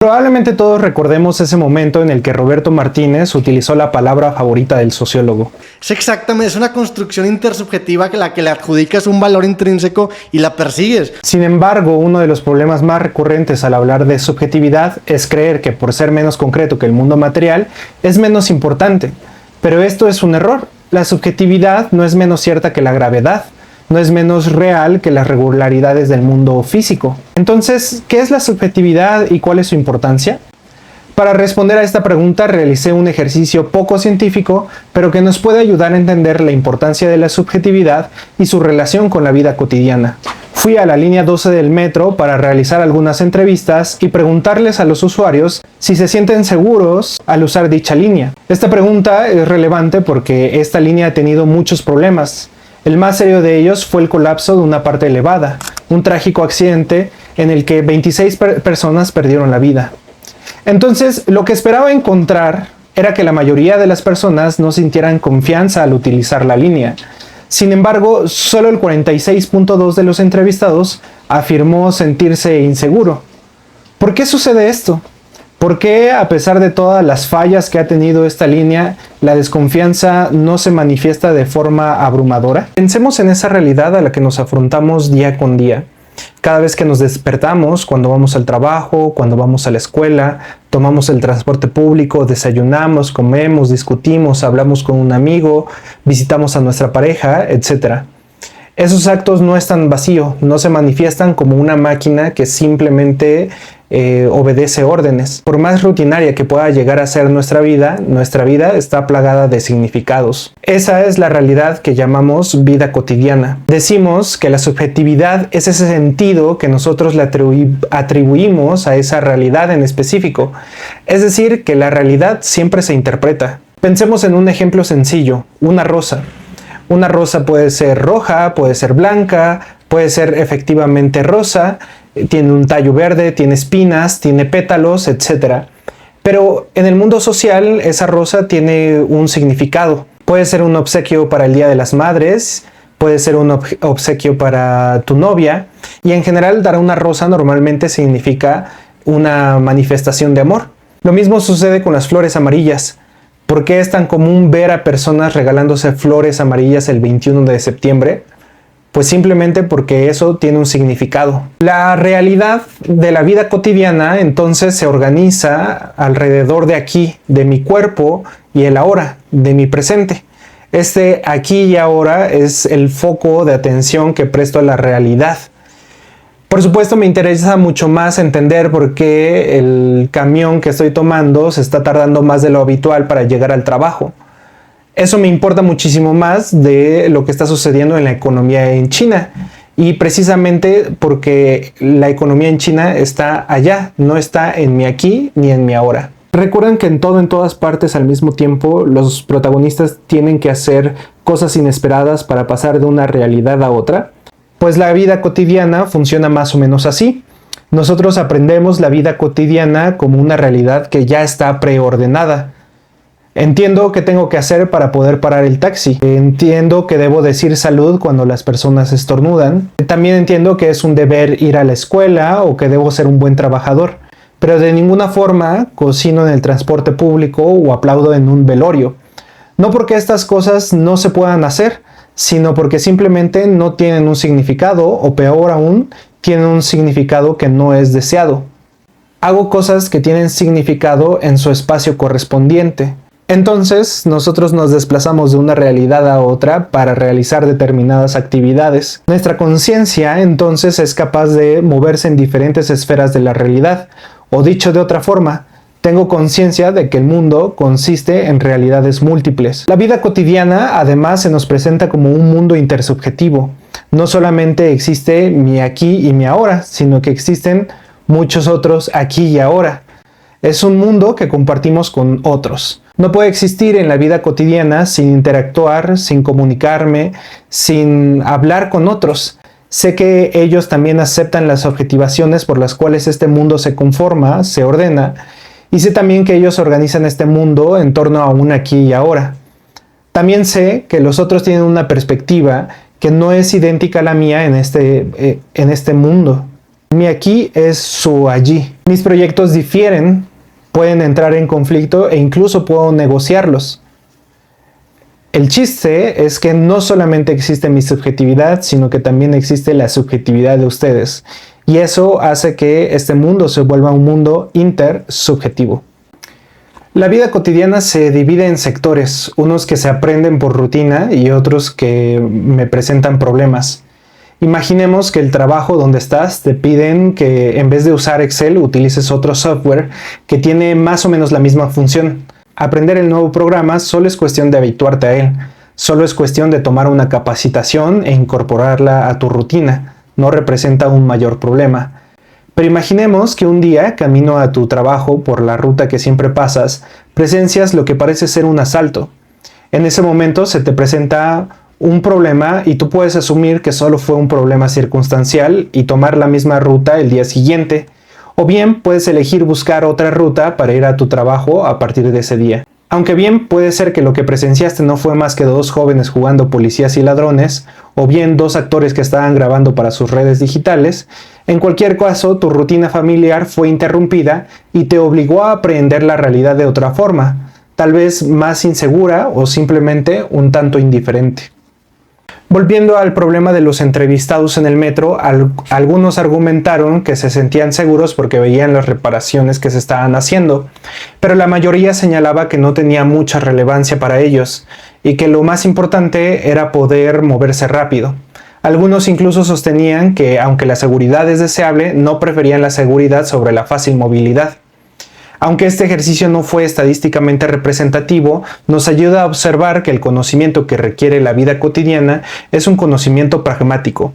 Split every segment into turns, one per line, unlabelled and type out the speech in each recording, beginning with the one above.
Probablemente todos recordemos ese momento en el que Roberto Martínez utilizó la palabra favorita del sociólogo.
Es una construcción intersubjetiva a la que le adjudicas un valor intrínseco y la persigues.
Sin embargo, uno de los problemas más recurrentes al hablar de subjetividad es creer que por ser menos concreto que el mundo material, es menos importante. Pero esto es un error. La subjetividad no es menos cierta que la gravedad. No es menos real que las regularidades del mundo físico. Entonces, ¿qué es la subjetividad y cuál es su importancia? Para responder a esta pregunta realicé un ejercicio poco científico, pero que nos puede ayudar a entender la importancia de la subjetividad y su relación con la vida cotidiana. Fui a la línea 12 del metro para realizar algunas entrevistas y preguntarles a los usuarios si se sienten seguros al usar dicha línea. Esta pregunta es relevante porque esta línea ha tenido muchos problemas. El más serio de ellos fue el colapso de una parte elevada, un trágico accidente en el que 26 personas perdieron la vida. Entonces, lo que esperaba encontrar era que la mayoría de las personas no sintieran confianza al utilizar la línea. Sin embargo, solo el 46.2% de los entrevistados afirmó sentirse inseguro. ¿Por qué sucede esto? ¿Por qué, a pesar de todas las fallas que ha tenido esta línea, la desconfianza no se manifiesta de forma abrumadora? Pensemos en esa realidad a la que nos afrontamos día con día. Cada vez que nos despertamos, cuando vamos al trabajo, cuando vamos a la escuela, tomamos el transporte público, desayunamos, comemos, discutimos, hablamos con un amigo, visitamos a nuestra pareja, etc. Esos actos no están vacíos, no se manifiestan como una máquina que simplemente obedece órdenes. Por más rutinaria que pueda llegar a ser nuestra vida está plagada de significados. Esa es la realidad que llamamos vida cotidiana. Decimos que la subjetividad es ese sentido que nosotros le atribuimos a esa realidad en específico. Es decir, que la realidad siempre se interpreta. Pensemos en un ejemplo sencillo, una rosa. Una rosa puede ser roja, puede ser blanca, puede ser efectivamente rosa, tiene un tallo verde, tiene espinas, tiene pétalos, etc. Pero en el mundo social esa rosa tiene un significado. Puede ser un obsequio para el Día de las Madres, puede ser un obsequio para tu novia, y en general dar una rosa normalmente significa una manifestación de amor. Lo mismo sucede con las flores amarillas. ¿Por qué es tan común ver a personas regalándose flores amarillas el 21 de septiembre? Pues simplemente porque eso tiene un significado. La realidad de la vida cotidiana entonces se organiza alrededor de aquí, de mi cuerpo y el ahora, de mi presente. Este aquí y ahora es el foco de atención que presto a la realidad. Por supuesto, me interesa mucho más entender por qué el camión que estoy tomando se está tardando más de lo habitual para llegar al trabajo. Eso me importa muchísimo más de lo que está sucediendo en la economía en China. Y precisamente porque la economía en China está allá, no está en mi aquí ni en mi ahora. Recuerden que en todas partes al mismo tiempo, los protagonistas tienen que hacer cosas inesperadas para pasar de una realidad a otra. Pues la vida cotidiana funciona más o menos así. Nosotros aprendemos la vida cotidiana como una realidad que ya está preordenada. Entiendo qué tengo que hacer para poder parar el taxi. Entiendo que debo decir salud cuando las personas estornudan. También entiendo que es un deber ir a la escuela o que debo ser un buen trabajador. Pero de ninguna forma cocino en el transporte público o aplaudo en un velorio. No porque estas cosas no se puedan hacer, sino porque simplemente no tienen un significado, o peor aún, tienen un significado que no es deseado. Hago cosas que tienen significado en su espacio correspondiente. Entonces, nosotros nos desplazamos de una realidad a otra para realizar determinadas actividades. Nuestra conciencia, entonces, es capaz de moverse en diferentes esferas de la realidad. O dicho de otra forma, tengo conciencia de que el mundo consiste en realidades múltiples. La vida cotidiana, además, se nos presenta como un mundo intersubjetivo. No solamente existe mi aquí y mi ahora, sino que existen muchos otros aquí y ahora. Es un mundo que compartimos con otros. No puede existir en la vida cotidiana sin interactuar, sin comunicarme, sin hablar con otros. Sé que ellos también aceptan las objetivaciones por las cuales este mundo se conforma, se ordena, y sé también que ellos organizan este mundo en torno a un aquí y ahora. También sé que los otros tienen una perspectiva que no es idéntica a la mía en este mundo. Mi aquí es su allí. Mis proyectos difieren, pueden entrar en conflicto e incluso puedo negociarlos. El chiste es que no solamente existe mi subjetividad, sino que también existe la subjetividad de ustedes. Y eso hace que este mundo se vuelva un mundo intersubjetivo. La vida cotidiana se divide en sectores, unos que se aprenden por rutina y otros que me presentan problemas. Imaginemos que el trabajo donde estás te piden que en vez de usar Excel utilices otro software que tiene más o menos la misma función. Aprender el nuevo programa solo es cuestión de habituarte a él, solo es cuestión de tomar una capacitación e incorporarla a tu rutina, no representa un mayor problema. Pero imaginemos que un día, camino a tu trabajo por la ruta que siempre pasas, presencias lo que parece ser un asalto. En ese momento se te presenta un problema y tú puedes asumir que solo fue un problema circunstancial y tomar la misma ruta el día siguiente. O bien puedes elegir buscar otra ruta para ir a tu trabajo a partir de ese día. Aunque bien puede ser que lo que presenciaste no fue más que dos jóvenes jugando policías y ladrones, o bien dos actores que estaban grabando para sus redes digitales, en cualquier caso tu rutina familiar fue interrumpida y te obligó a aprehender la realidad de otra forma, tal vez más insegura o simplemente un tanto indiferente. Volviendo al problema de los entrevistados en el metro, algunos argumentaron que se sentían seguros porque veían las reparaciones que se estaban haciendo, pero la mayoría señalaba que no tenía mucha relevancia para ellos y que lo más importante era poder moverse rápido. Algunos incluso sostenían que, aunque la seguridad es deseable, no preferían la seguridad sobre la fácil movilidad. Aunque este ejercicio no fue estadísticamente representativo, nos ayuda a observar que el conocimiento que requiere la vida cotidiana es un conocimiento pragmático,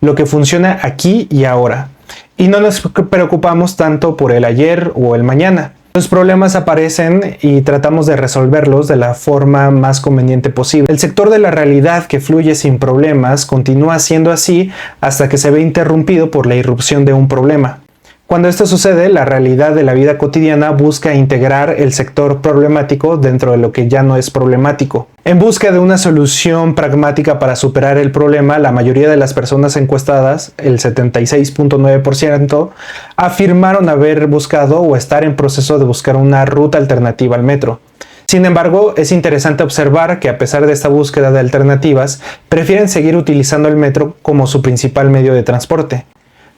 lo que funciona aquí y ahora, y no nos preocupamos tanto por el ayer o el mañana. Los problemas aparecen y tratamos de resolverlos de la forma más conveniente posible. El sector de la realidad que fluye sin problemas continúa siendo así hasta que se ve interrumpido por la irrupción de un problema. Cuando esto sucede, la realidad de la vida cotidiana busca integrar el sector problemático dentro de lo que ya no es problemático. En busca de una solución pragmática para superar el problema, la mayoría de las personas encuestadas, el 76.9%, afirmaron haber buscado o estar en proceso de buscar una ruta alternativa al metro. Sin embargo, es interesante observar que a pesar de esta búsqueda de alternativas, prefieren seguir utilizando el metro como su principal medio de transporte.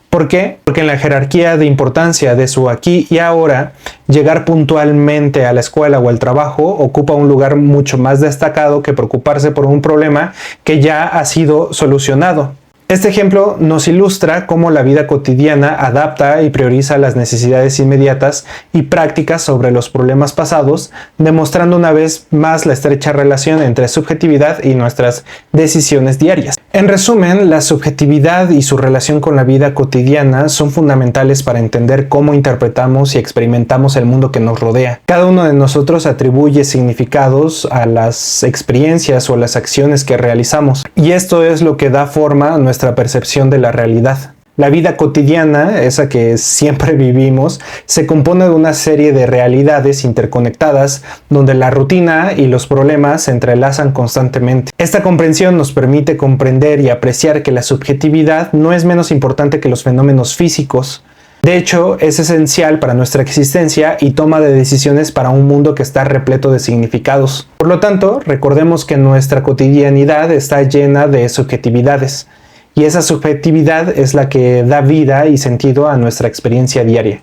¿Por qué? Porque en la jerarquía de importancia de su aquí y ahora, llegar puntualmente a la escuela o al trabajo ocupa un lugar mucho más destacado que preocuparse por un problema que ya ha sido solucionado. Este ejemplo nos ilustra cómo la vida cotidiana adapta y prioriza las necesidades inmediatas y prácticas sobre los problemas pasados, demostrando una vez más la estrecha relación entre subjetividad y nuestras decisiones diarias. En resumen, la subjetividad y su relación con la vida cotidiana son fundamentales para entender cómo interpretamos y experimentamos el mundo que nos rodea. Cada uno de nosotros atribuye significados a las experiencias o las acciones que realizamos, y esto es lo que da forma a nuestra percepción de la realidad. La vida cotidiana, esa que siempre vivimos, se compone de una serie de realidades interconectadas donde la rutina y los problemas se entrelazan constantemente. Esta comprensión nos permite comprender y apreciar que la subjetividad no es menos importante que los fenómenos físicos. De hecho, es esencial para nuestra existencia y toma de decisiones para un mundo que está repleto de significados. Por lo tanto, recordemos que nuestra cotidianidad está llena de subjetividades. Y esa subjetividad es la que da vida y sentido a nuestra experiencia diaria.